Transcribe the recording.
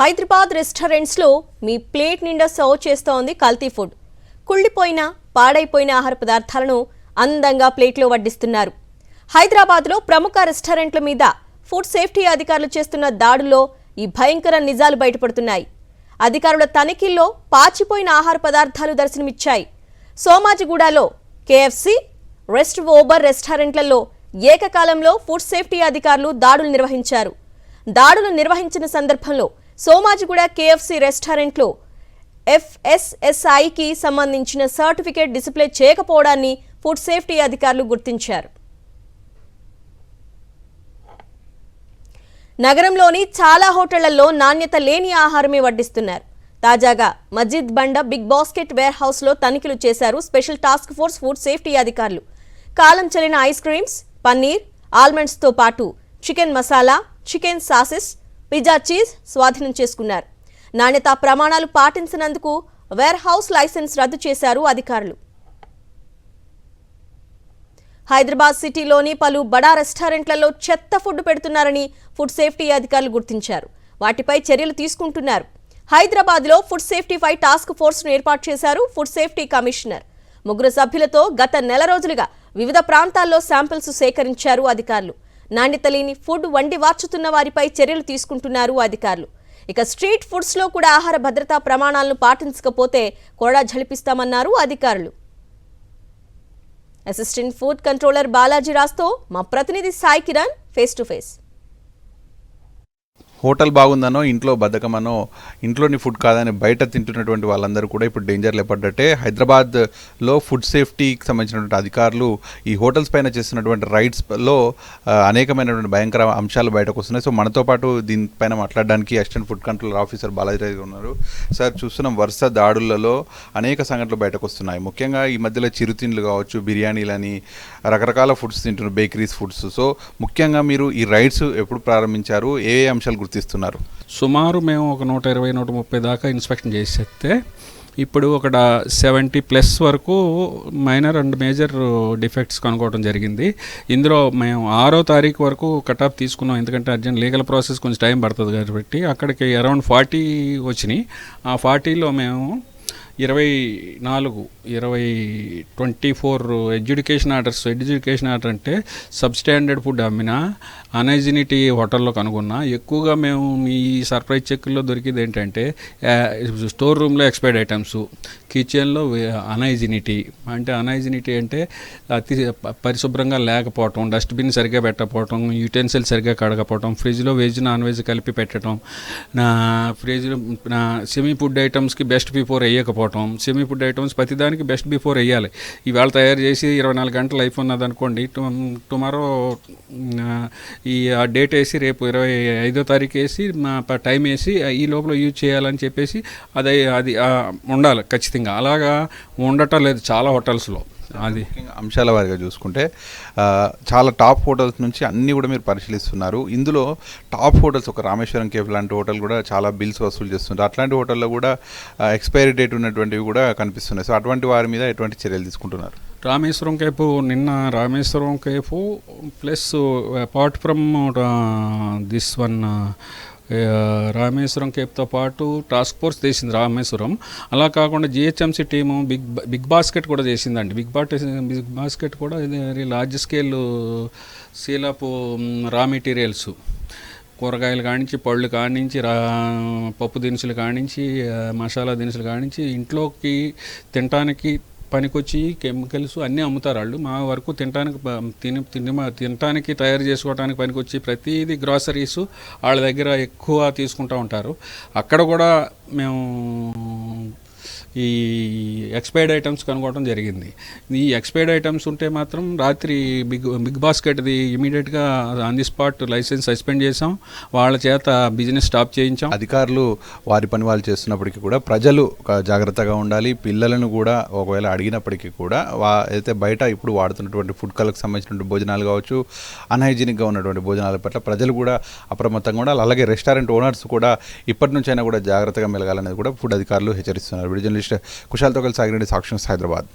హైదరాబాద్ రెస్టారెంట్స్లో మీ plate నిండా serve చేస్తోంది కల్తీ ఫుడ్. కుళ్ళిపోయిన పాడైపోయిన ఆహార పదార్థాలను అందంగా ప్లేట్లో వడ్డిస్తున్నారు. హైదరాబాద్లో ప్రముఖ రెస్టారెంట్ల మీద ఫుడ్ సేఫ్టీ అధికారులు చేస్తున్న దాడుల్లో ఈ భయంకర నిజాలు బయటపడుతున్నాయి. అధికారుల తనిఖీల్లో పాచిపోయిన ఆహార పదార్థాలు దర్శనమిచ్చాయి. సోమాజిగూడలో కేఎఫ్సి, రెస్ట్ ఓబర్ రెస్టారెంట్లలో ఏకకాలంలో ఫుడ్ సేఫ్టీ అధికారులు దాడులు నిర్వహించారు. దాడులు నిర్వహించిన సందర్భంలో సోమాజిగూడ కేఎఫ్సి రెస్టారెంట్లో FSSAIకి సంబంధించిన సర్టిఫికేట్ డిస్ప్లే చేయకపోవడాన్ని ఫుడ్ సేఫ్టీ అధికారులు గుర్తించారు. నగరంలోని చాలా హోటళ్లలో నాణ్యత లేని ఆహారమే వడ్డిస్తున్నారు. తాజాగా మస్జిద్ బండ బిగ్ బాస్కెట్ వేర్ హౌస్లో తనిఖీలు చేశారు special task force food safety అధికారులు. కాలం చెల్లిన ఐస్ క్రీమ్స్, పన్నీర్, ఆల్మండ్స్తో పాటు chicken masala, chicken sauces, pizza cheese స్వాధీనం చేసుకున్నారు. నాణ్యతా ప్రమాణాలు పాటించినందుకు వేర్ హౌస్ లైసెన్స్ రద్దు చేశారు అధికారులు. హైదరాబాద్ సిటీలోని పలు బడా రెస్టారెంట్లలో చెత్త ఫుడ్ పెడుతున్నారని ఫుడ్ సేఫ్టీ అధికారులు గుర్తించారు. వాటిపై చర్యలు తీసుకుంటున్నారు. హైదరాబాద్లో ఫుడ్ సేఫ్టీపై టాస్క్ ఫోర్స్ను ఏర్పాటు చేశారు ఫుడ్ సేఫ్టీ కమిషనర్. 3 సభ్యులతో గత నెల రోజులుగా వివిధ ప్రాంతాల్లో శాంపిల్స్ సేకరించారు అధికారులు. నాణ్యత లేని ఫుడ్ వండి వార్చుతున్న వారిపై చర్యలు తీసుకుంటున్నారు అధికారులు. ఇక స్ట్రీట్ ఫుడ్స్లో కూడా ఆహార భద్రతా ప్రమాణాలను పాటించకపోతే కొరడా ఝళిపిస్తామన్నారు అధికారులు. అసిస్టెంట్ ఫుడ్ కంట్రోలర్ బాలాజీ రాజ్తో మా ప్రతినిధి Sai Kiran face to face. Hotel బాగుందనో, ఇంట్లో బద్ధకమనో, ఇంట్లోని ఫుడ్ కాదని బయట తింటున్నటువంటి వాళ్ళందరూ కూడా ఇప్పుడు డేంజర్లో పడ్డట్టే. హైదరాబాద్లో ఫుడ్ సేఫ్టీకి సంబంధించినటువంటి అధికారులు ఈ హోటల్స్ పైన చేస్తున్నటువంటి రైడ్స్లో అనేకమైనటువంటి భయంకర అంశాలు బయటకు వస్తున్నాయి. సో మనతో పాటు దీనిపైన మాట్లాడడానికి assistant food controller officer Balaji ఉన్నారు. సార్, చూస్తున్నాం వరుస దాడులలో అనేక సంఘటనలు బయటకు వస్తున్నాయి. ముఖ్యంగా ఈ మధ్యలో చిరుతిండ్లు కావచ్చు, బిర్యానీలని, రకరకాల ఫుడ్స్ తింటున్నారు, బేకరీస్ ఫుడ్స్. సో ముఖ్యంగా మీరు ఈ రైడ్స్ ఎప్పుడు ప్రారంభించారు, ఏ అంశాలు గుర్తిస్తున్నారు? సుమారు మేము ఒక 120-130 దాకా ఇన్స్పెక్షన్ చేసేస్తే ఇప్పుడు ఒక 70+ వరకు మైనర్ అండ్ మేజర్ డిఫెక్ట్స్ కనుక్కోవడం జరిగింది. ఇందులో మేము 6వ తారీఖు వరకు కటాఫ్ తీసుకున్నాం. ఎందుకంటే అర్జెంట్ లీగల్ ప్రాసెస్ కొంచెం టైం పడుతుంది కాబట్టి అక్కడికి అరౌండ్ 40 వచ్చినాయి. ఆ 40లో మేము 24 ఎడ్యుకేషన్ ఆర్డర్ అంటే సబ్స్టాండర్డ్ ఫుడ్ అమ్మినా, అనైజినిటీ హోటల్లో కనుగొన్నా. ఎక్కువగా మేము ఈ సర్ప్రైజ్ చెక్లో దొరికింది ఏంటంటే స్టోర్ రూమ్లో ఎక్స్పైర్డ్ ఐటమ్స్, కిచెన్లో అనైజినిటీ అంటే అతి పరిశుభ్రంగా లేకపోవటం, డస్ట్బిన్ సరిగ్గా పెట్టకపోవటం, యూటెన్సిల్ సరిగ్గా కడగపోవటం, ఫ్రిడ్జ్లో వెజ్ నాన్ వెజ్ కలిపి పెట్టడం, ఫ్రిడ్జ్లో సెమీ ఫుడ్ ఐటమ్స్కి బెస్ట్ బిఫోర్ వేయకపోవటం. సెమీ ఫుడ్ ఐటమ్స్ ప్రతిదానికి బెస్ట్ బిఫోర్ వేయాలి. ఇవాళ తయారు చేసి 24 గంటల లైఫ్ ఉన్నది అనుకోండి, టుమారో ఈ డేట్ వేసి రేపు 25వ తారీఖు వేసి టైం వేసి ఈ లోపల యూజ్ చేయాలని చెప్పేసి అది ఉండాలి ఖచ్చితంగా. అలాగా ఉండటం లేదు చాలా హోటల్స్లో. అది అంశాల వారిగా చూసుకుంటే చాలా టాప్ హోటల్స్ నుంచి అన్నీ కూడా మీరు పరిశీలిస్తున్నారు. ఇందులో టాప్ హోటల్స్, ఒక రామేశ్వరం కేఫ్ లాంటి హోటల్ కూడా చాలా బిల్స్ వసూలు చేస్తుంటారు. అట్లాంటి హోటల్లో కూడా ఎక్స్పైరీ డేట్ ఉన్నటువంటివి కూడా కనిపిస్తున్నాయి. సో అటువంటి వారి మీద ఎటువంటి చర్యలు తీసుకుంటున్నారు? Rameshwaram cafe plus apart from this one Rameshwaram కేఫ్తో పాటు టాస్క్ ఫోర్స్ చేసింది రామేశ్వరం. అలా కాకుండా GHMC టీము బిగ్ బాస్కెట్ కూడా చేసిందండి. బిగ్ బాస్కెట్ కూడా లార్జ్ స్కేల్ సేల్ ఆఫ్ రా మెటీరియల్స్, కూరగాయలు కానించి, పళ్ళు కానించి, పప్పు దినుసులు కానించి, మసాలా దినుసులు కానించి, ఇంట్లోకి తినటానికి పనికొచ్చి కెమికల్స్ అన్నీ అమ్ముతారు వాళ్ళు. మా వరకు తినటానికి తయారు చేసుకోవడానికి పనికొచ్చి ప్రతిదీ గ్రాసరీస్ వాళ్ళ దగ్గర ఎక్కువ తీసుకుంటూ ఉంటారు. అక్కడ కూడా మేము ఈ ఎక్స్పైర్డ్ ఐటమ్స్ కనుక్కోవడం జరిగింది. ఈ ఎక్స్పైర్డ్ ఐటమ్స్ ఉంటే మాత్రం రాత్రి బిగ్ బాస్కెట్ది ఇమీడియట్గా on the spot licence suspend చేసాం. వాళ్ళ చేత బిజినెస్ స్టాప్ చేయించాం. అధికారులు వారి పని వాళ్ళు చేస్తున్నప్పటికీ కూడా ప్రజలు జాగ్రత్తగా ఉండాలి. పిల్లలను కూడా ఒకవేళ అడిగినప్పటికీ కూడా అయితే బయట ఇప్పుడు వాడుతున్నటువంటి ఫుడ్ కలర్కి సంబంధించినటువంటి భోజనాలు కావచ్చు, అన్హైజీనిక్గా ఉన్నటువంటి భోజనాల పట్ల ప్రజలు కూడా అప్రమత్తంగా ఉండాలి. అలాగే రెస్టారెంట్ ఓనర్స్ కూడా ఇప్పటి నుంచైనా కూడా జాగ్రత్తగా మెలగాలనేది కూడా ఫుడ్ అధికారులు హెచ్చరిస్తున్నారు. జర్నలిస్ట్ కుశాల్తో కలిసి సాగిరెడ్డి, సాక్షి న్యూస్, హైదరాబాద్.